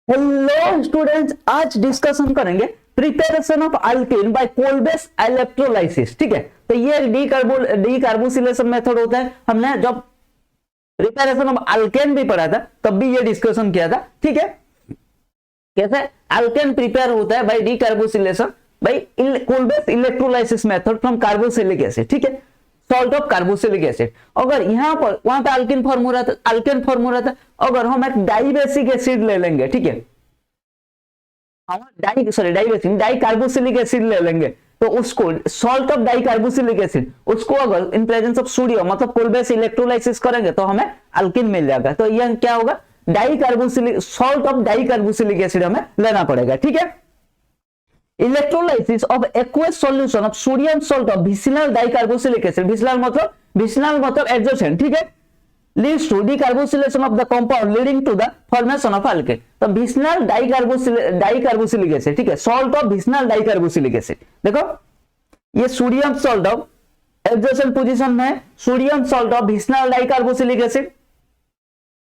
Hello students, आज discussion करेंगे preparation of alkane by Kolbe's electrolysis. ठीक है, तो ये डी कार्बोसिलेशन मेथड होता है। हमने जब प्रिपरेशन ऑफ अल्केन भी पढ़ा था तब भी ये डिस्कशन किया था। ठीक है, कैसे अल्केन प्रिपेयर होता है by decarboxylation by Kolbe's electrolysis method from carboxylic acid. ठीक है, सॉल्ट ऑफ कार्बोक्सिलिक एसिड। अगर यहां पर वहां पे अल्केन फॉर्म हो रहा था, अगर हम एक डाइबेसिक एसिड ले लेंगे, ठीक है, हम डाई कार्बोक्सिलिक एसिड ले लेंगे, तो उसको salt of di carboxylic acid, उसको अगर इन प्रेजेंस ऑफ सोडियम मतलब कोलबेस इलेक्ट्रोलाइसिस करेंगे तो हमें अल्किन मिल जाएगा। तो यह क्या होगा, di carboxylic, salt of di carboxylic acid हमें लेना पड़ेगा। ठीक है, electrolysis of aqueous solution of sodium salt of vicinal dicarboxylic acid, vicinal मतलब एडजेसेंट, ठीक है, leads to decarboxylation of the compound leading to the formation of alkane। तो vicinal dicarboxylic acid, ठीक है, salt of vicinal dicarboxylic acid. देखो ये sodium salt of adjacent position में sodium salt of vicinal dicarboxylic acid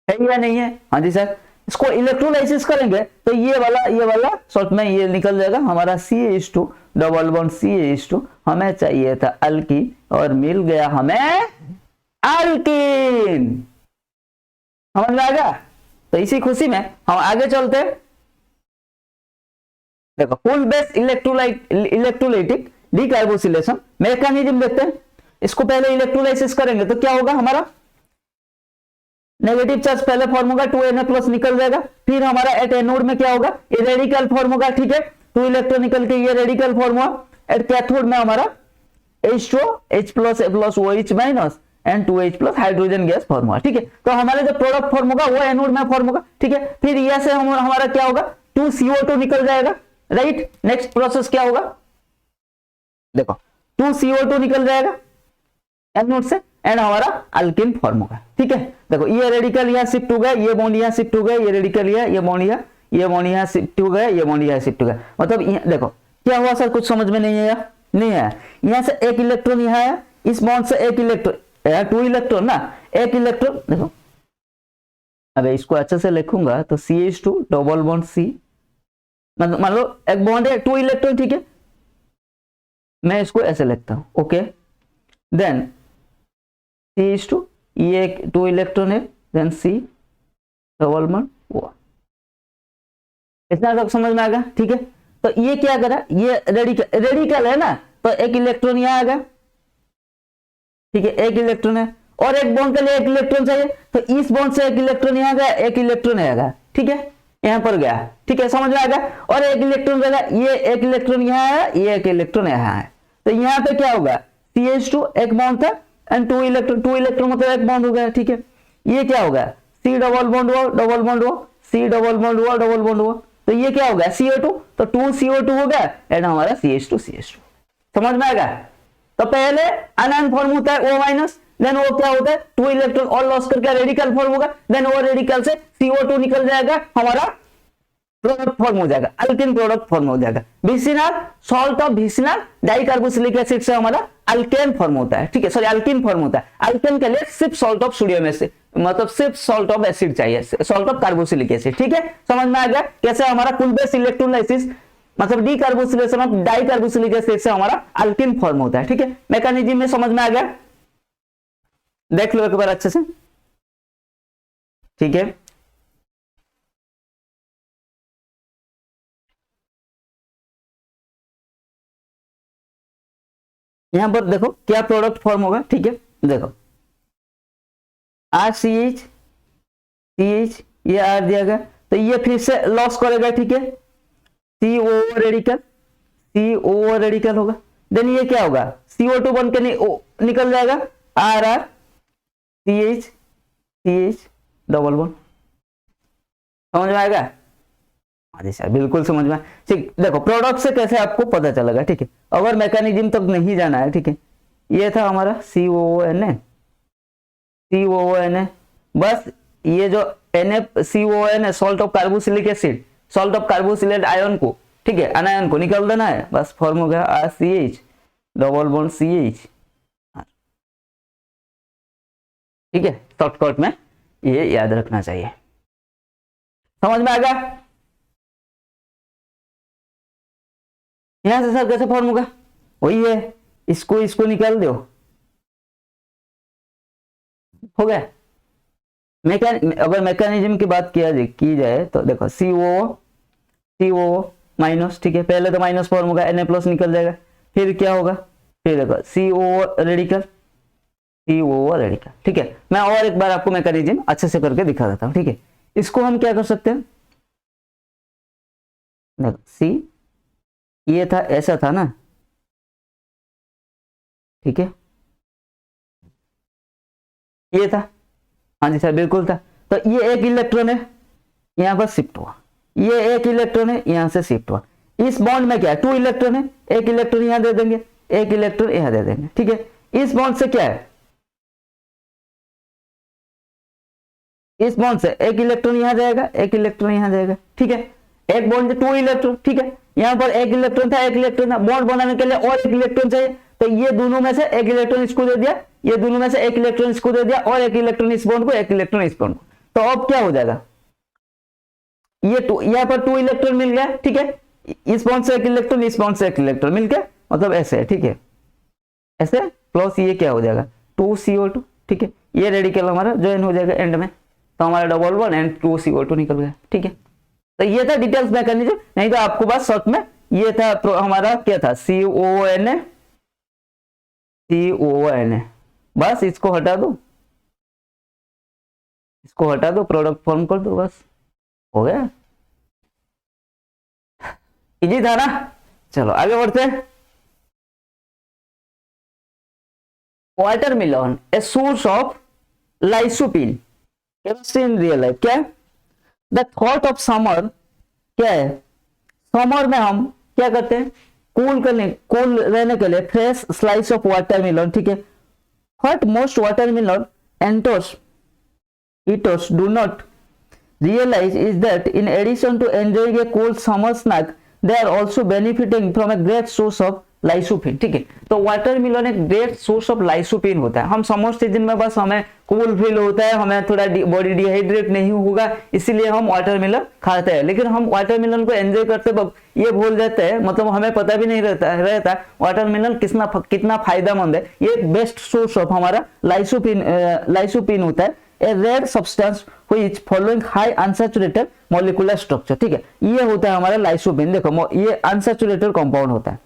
है या नहीं है? हाँ जी सर। इसको इलेक्ट्रोलाइसिस करेंगे तो ये वाला शॉर्ट में ये निकल जाएगा हमारा CH2 डबल बॉन्ड CH2, हमें चाहिए था अल्कीन और मिल गया हमें अल्कीन। समझ में आएगा? तो इसी खुशी में हम आगे चलते हैं। देखो full bass electrolytic decarboxylation mechanism देखते हैं। इसको पहले इलेक्ट्रोलाइसिस करेंगे तो क्या होगा, हमारा नेगेटिव चार्ज पहले फॉर्म होगा 2Na+ निकल जाएगा, फिर हमारा एट एनोड में क्या होगा, ये रेडिकल फॉर्म होगा। ठीक है, 2 इलेक्ट्रॉन निकल के ये रेडिकल फॉर्म हुआ। एट कैथोड में हमारा H2 H+ OH- and 2H+ hydrogen gas form हुआ। ठीक है, तो हमारा जो प्रोडक्ट फॉर्म होगा वो एनोड में फॉर्म होगा। ठीक है, फिर ये से हमारा क्या होगा, 2CO2 निकल जाएगा। राइट, नेक्स्ट प्रोसेस क्या होगा, देखो 2CO2 निकल जाएगा एनोड से एंड हमारा अल्किन फॉर्म होगा। ठीक है, देखो ये रेडिकल यहां शिफ्ट हो गया, ये बॉन्ड यहां शिफ्ट हो गया, ये रेडिकल ये बॉन्ड यहां शिफ्ट हो गया, ये बॉन्ड यहां शिफ्ट हो गया। मतलब देखो क्या हुआ सर, कुछ समझ में नहीं आया? नहीं आया। यहां से एक इलेक्ट्रॉन यहां आया, इस बॉन्ड से एक इलेक्ट्रॉन, 2 इलेक्ट्रॉन ना, एक इलेक्ट्रॉन। देखो अबे इसको अच्छे से लिखूंगा तो CH2 डबल बॉन्ड C, मान लो एक बॉन्ड है 2 इलेक्ट्रॉन। ठीक है, मैं इसको ऐसे लिखता हूं। ओके, देन CH2, ये एक 2 इलेक्ट्रॉन है, then C double bond O। इतना तक समझ में आ गया? ठीक है, तो ये क्या करा, ये रेडिकल है ना, तो एक इलेक्ट्रॉन यहां आ गया। ठीक है, एक इलेक्ट्रॉन है और एक बॉन्ड के लिए एक इलेक्ट्रॉन चाहिए, तो इस बॉन्ड से एक इलेक्ट्रॉन यहां गया, एक इलेक्ट्रॉन यहां गया। ठीक है, यहां पर गया। ठीक है, समझ में आ गया? और एक इलेक्ट्रॉन रहेगा, ये एक इलेक्ट्रॉन यहां आया, ये एक इलेक्ट्रॉन यहां है, तो यहां पे क्या होगा, CH2 एक बॉन्ड था एंड 2 इलेक्ट्रॉन मतलब एक बॉन्ड हो गया। ठीक है, ये क्या होगा, C डबल बॉन्ड हुआ, डबल बॉन्ड हुआ, C डबल बॉन्ड हुआ, डबल बॉन्ड हुआ, तो ये क्या होगा, CO2, तो 2CO2 हो गया एंड हमारा CH2। समझ में आएगा? तो पहले अनायन फॉर्म होता है O-, देन वो क्या होता है, 2 इलेक्ट्रॉन और लॉस करके रेडिकल फॉर्म होगा, देन वो रेडिकल से CO2 निकल जाएगा, हमारा प्रोडक्ट फॉर्म हो जाएगा, अल्किन प्रोडक्ट फॉर्म हो जाएगा। Vicinal salt of vicinal dicarboxylic acid से हमारा अल्केन फॉर्म होता है। ठीक है, सॉरी अल्किन फॉर्म होता है। अल्केन के लिए सिर्फ सॉल्ट ऑफ सोडियम एसिड, मतलब सिर्फ सॉल्ट ऑफ एसिड चाहिए, सॉल्ट ऑफ कार्बोक्सिलिक एसिड। ठीक है, समझ में आ गया कैसे हमारा कुल बेस इलेक्ट्रोलाइसिस मतलब डीकार्बोक्सिलेशन ऑफ डाइकार्बोक्सिलिक एसिड से हमारा अल्किन फॉर्म होता है। ठीक है, मैकेनिज्म में समझ में आ गया? देख लो एक बार अच्छे से। ठीक है, यहां पर देखो क्या प्रोडक्ट फॉर्म होगा। ठीक है, देखो RCH CH ये R दिया गया, तो ये फिर से लॉस करेगा। ठीक है, CO रेडिकल होगा, देन ये क्या होगा, CO2 बन के निकल जाएगा, RR CH डबल बॉन्ड। समझ में आएगा? हाँ जी सर, बिल्कुल समझ में। ठीक, देखो प्रोडक्ट से कैसे आपको पता चलेगा। ठीक है, अगर मैकेनिज्म तक नहीं जाना है, ठीक है, ये था हमारा COONA, बस ये जो NaCONA salt of carboxylic acid, salt of carboxylate ion को, ठीक है, अनायन को निकाल देना है, बस फॉर्म हो गया RCH डबल बॉन्ड CH। ठीक है, शॉर्टकट में ये याद रखना चाहिए। समझ में आ गया? यहां से सर कैसे फॉर्म होगा, वही है, इसको निकाल दो, हो गया। अगर मैकेनिज्म की बात की जाए तो देखो CO माइनस, ठीक है, पहले तो माइनस फॉर्म होगा, Na+ निकल जाएगा, फिर क्या होगा, फिर देखो CO रेडिकल, ठीक है। मैं और एक बार आपको मैकेनिज्म अच्छे से करके दिखा देता हूं, ठीक है। इसको हम क्या कर सकते हैं, देखो C ये था, ऐसा था ना, ठीक है, ये था, हाँ जी सर बिल्कुल था। तो ये एक इलेक्ट्रॉन है, यहां पर शिफ्ट हुआ, ये एक इलेक्ट्रॉन है, यहां से शिफ्ट हुआ। इस बॉन्ड में क्या है, 2 इलेक्ट्रॉन है, एक इलेक्ट्रॉन यहां दे देंगे, एक इलेक्ट्रॉन यहां दे देंगे, ठीक है। इस बॉन्ड से क्या है, इस बॉन्ड से एक इलेक्ट्रॉन यहां जाएगा, एक इलेक्ट्रॉन यहां जाएगा, ठीक है। एक बॉन्ड से 2 इलेक्ट्रॉन, ठीक है, यहां पर एक इलेक्ट्रॉन था, एक इलेक्ट्रॉन था, बॉन्ड बनाने के लिए और एक इलेक्ट्रॉन चाहिए, तो ये दोनों में से एक इलेक्ट्रॉन इसको दे दिया, ये दोनों में से एक इलेक्ट्रॉन इसको दे दिया, और एक इलेक्ट्रॉन इस बॉन्ड को, एक इलेक्ट्रॉन इस बॉन्ड को। तो अब क्या हो जाएगा, ये यहाँ पर 2 इलेक्ट्रॉन मिल गया, ठीक है, इस बॉन्ड से एक इलेक्ट्रॉन, इस बॉन्ड से एक इलेक्ट्रॉन मिल गया, मतलब ऐसे है, ठीक है, ऐसे, प्लस ये क्या हो जाएगा 2CO2, ठीक है, ये रेडिकल हमारा ज्वाइन हो जाएगा एंड में, तो हमारा डबल बॉन्ड एंड 2CO2 निकल गया, ठीक है। तो ये था डिटेल्स मैकेनिज्म, नहीं तो आपको बस शॉर्ट में ये था हमारा क्या था, CONA, बस इसको हटा दो, प्रोडक्ट फॉर्म कर दो, बस हो गया, इजी था ना। चलो आगे बढ़ते हैं। Watermelon a source of lycopene, chemistry in real life, क्या है, द थॉट ऑफ समर, क्या है, समर में हम क्या करते हैं, कूल रहने के लिए फ्रेश स्लाइस ऑफ वाटरमेलन, ठीक है। What most watermelon eaters do not realize is that in addition to enjoying a cool summer snack, they are also benefiting from a great source of लाइसोपिन, ठीक है। तो watermelon एक great source of लाइसोपिन होता है। हम summer season में बस हमें कूल फील होता है, हमें थोड़ा बॉडी डिहाइड्रेट नहीं होगा, इसीलिए हम वाटरमेलन खाते हैं, लेकिन हम वाटरमेलन को एंजॉय करते वक्त ये भूल जाते हैं, मतलब हमें पता भी नहीं रहता वाटरमेलन कितना फायदेमंद है। ये बेस्ट सोर्स ऑफ हमारा लाइसोपिन होता है, a red substance which following high unsaturated molecular structure, ठीक है, ये होता है हमारा लाइसोपिन। देखो ये अनसैचुरेटेड कंपाउंड होता है,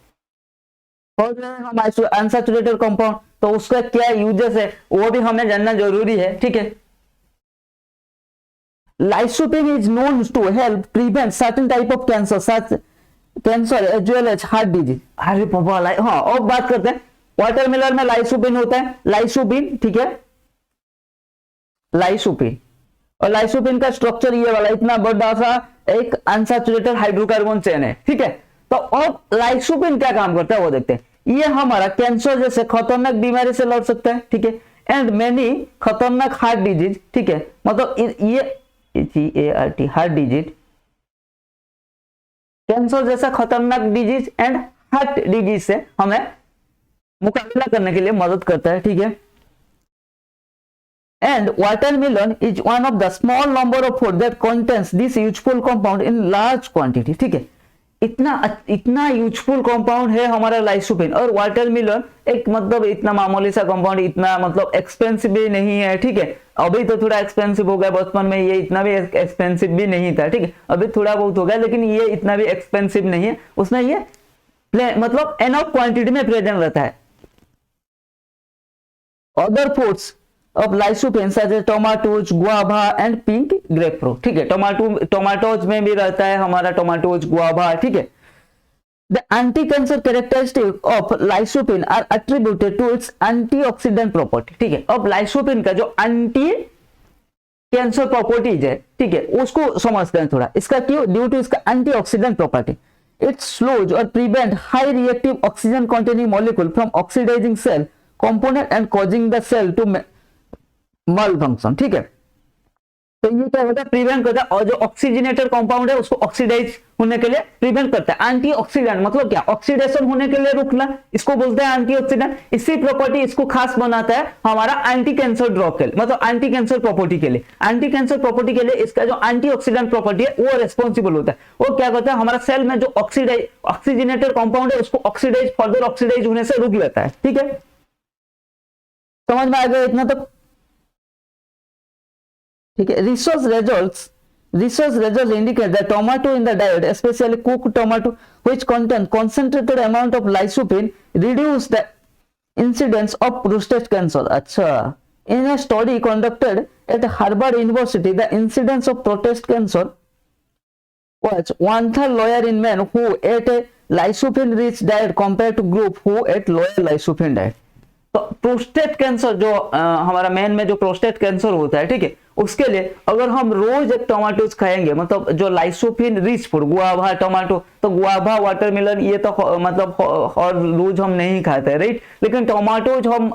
हम अनसैचुरेटेड कंपाउंड, तो उसका क्या यूजेस है वो भी हमें जानना जरूरी है, ठीक है। Lycopene is known to help prevent certain type of cancer, such cancer as well as heart disease. अरे बाबा, हाँ अब बात करते हैं, वाटरमेलन में लाइसोपिन होता है, लाइसोपिन, ठीक है, लाइसोपिन, और लाइसोपिन का स्ट्रक्चर ये वाला इतना बड़ा सा एक अनसैचुरेटेड हाइड्रोकार्बन चेन है, ठीक है। तो अब लाइसोपिन क्या काम करता है वो देखते हैं। ये हमारा कैंसर जैसे खतरनाक बीमारी से लड़ सकता है, ठीक है, एंड मेनी खतरनाक हार्ट डिजीज, ठीक है, मतलब ये GART हार्ट डिजीज, कैंसर जैसा खतरनाक डिजीज एंड हार्ट डिजीज से हमें मुकाबला करने के लिए मदद करता है, ठीक है। And watermelon is one of the small number of food that contains this useful compound in large quantity, ठीक है। इतना यूजफुल कंपाउंड है हमारा लाइसोपिन, और वाटरमेलन एक मतलब इतना मामूली सा कंपाउंड, इतना मतलब एक्सपेंसिव भी नहीं है, ठीक है। अभी तो थोड़ा एक्सपेंसिव हो गया, बचपन में ये इतना भी एक्सपेंसिव भी नहीं था, ठीक है, अभी थोड़ा बहुत हो गया, लेकिन ये इतना भी एक्सपेंसिव नहीं है, उसमें ये मतलब एनफ क्वांटिटी में प्रेजेंट रहता है। Other foods of lycopene such as tomatoes, guava and pink grapefruit, ठीक है, टोमेटोज में भी रहता है हमारा, टोमेटोज, गुआवा, ठीक है। The anti-cancer characteristic of lycopene are attributed to its antioxidant property, ठीक है। अब लाइसोपिन का जो एंटी कैंसर प्रॉपर्टीज है, ठीक है, उसको समझते हैं थोड़ा। इसका क्यों, ड्यू टू इसका एंटीऑक्सीडेंट प्रॉपर्टी, इट स्लोज और prevent high reactive oxygen containing molecule from oxidising cell component and causing the cell to malfunction, ठीक है। तो ये क्या होता है, प्रिवेंट करता है, और जो ऑक्सीजनेटेड कंपाउंड है उसको ऑक्सीडाइज होने के लिए प्रिवेंट करता है। एंटीऑक्सीडेंट मतलब क्या, ऑक्सीडेशन होने के लिए रुकना, इसको बोलते हैं एंटीऑक्सीडेंट। इसी प्रॉपर्टी इसको खास बनाता है हमारा एंटी कैंसर ड्रग के लिए, मतलब एंटी कैंसर प्रॉपर्टी के लिए। एंटी कैंसर प्रॉपर्टी के लिए इसका जो एंटीऑक्सीडेंट प्रॉपर्टी है वो रेस्पॉन्सिबल होता है। वो क्या करता है, हमारा सेल में जो ऑक्सीजनेटेड कंपाउंड है उसको ऑक्सीडाइज, फर्दर ऑक्सीडाइज होने से रोक लेता है। ठीक है, समझ में आ गया इतना तक? ठीक है, research results indicate that tomato in the diet, especially cooked tomato which contain concentrated amount of lycopene, reduce the incidence of prostate cancer. अच्छा, in a study conducted at Harvard University, the incidence of prostate cancer was 1/3 lower in men who ate a lycopene rich diet compared to group who ate lower lycopene diet. तो prostate cancer जो हमारा main में जो prostate cancer होता है, ठीक है, उसके लिए अगर हम रोज एक टमाटोज खाएंगे, मतलब जो लाइसोपिन रिच फूड, गुआवा टमाटो, तो गुआवा वाटरमेलन ये तो मतलब और रोज हम नहीं खाते, राइट, लेकिन टमाटोज हम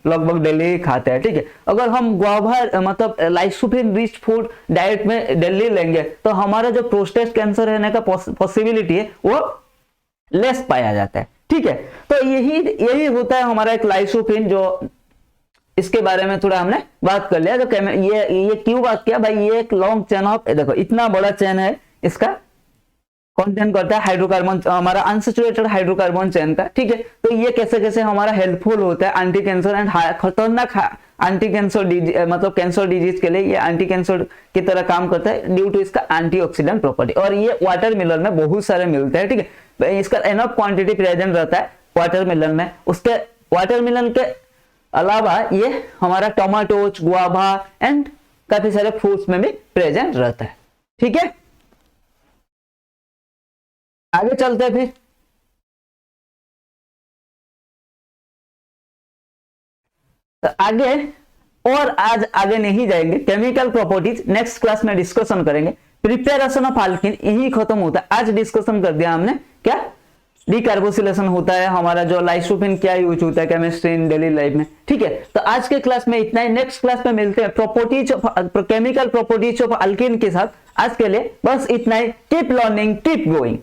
लगभग डेली खाते हैं। ठीक है, अगर हम गुआवा मतलब लाइसोपिन रिच फूड डाइट में डेली लेंगे तो हमारा जो प्रोस्टेट कैंसर रहने का पॉसिबिलिटी है वो लेस पाया जाता है। ठीक है, तो यही होता है हमारा एक लाइसोपिन, जो इसके बारे में थोड़ा हमने बात कर लिया। तो ये क्यों बात किया भाई, ये एक लॉन्ग चेन ऑफ, देखो इतना बड़ा चेन है, इसका कंटेन करता है हाइड्रोकार्बन, हमारा अनसैचुरेटेड हाइड्रोकार्बन चेन का। ठीक है, तो ये कैसे कैसे हमारा हेल्पफुल होता है एंटी कैंसर एंड खतरनाक एंटी कैंसर मतलब कैंसर डिजीज के लिए ये एंटी कैंसर की तरह काम करता है ड्यू टू इसका एंटीऑक्सीडेंट प्रॉपर्टी। और ये वाटरमेलन में बहुत सारे मिलते हैं। ठीक है, इसका एनफ क्वांटिटी प्रेजेंट रहता है वाटरमेलन में। उसके वाटरमेलन के अलावा ये हमारा टोमेटोज, गुआवा एंड काफी सारे फ्रूट्स में भी प्रेजेंट रहता है। ठीक है, आगे चलते हैं फिर। तो आगे और आज आगे नहीं जाएंगे, केमिकल प्रॉपर्टीज नेक्स्ट क्लास में डिस्कशन करेंगे। प्रिपरेशन ऑफ अल्कीन यही खत्म होता है। आज डिस्कशन कर दिया हमने क्या डीकार्बोसिलेशन होता है, हमारा जो लाइसोपिन क्या यूज होता है केमिस्ट्री इन डेली लाइफ में। ठीक है, तो आज के क्लास में इतना ही, नेक्स्ट क्लास में मिलते हैं properties of chemical properties of alkene के साथ। आज के लिए बस इतना ही। Keep learning, keep going.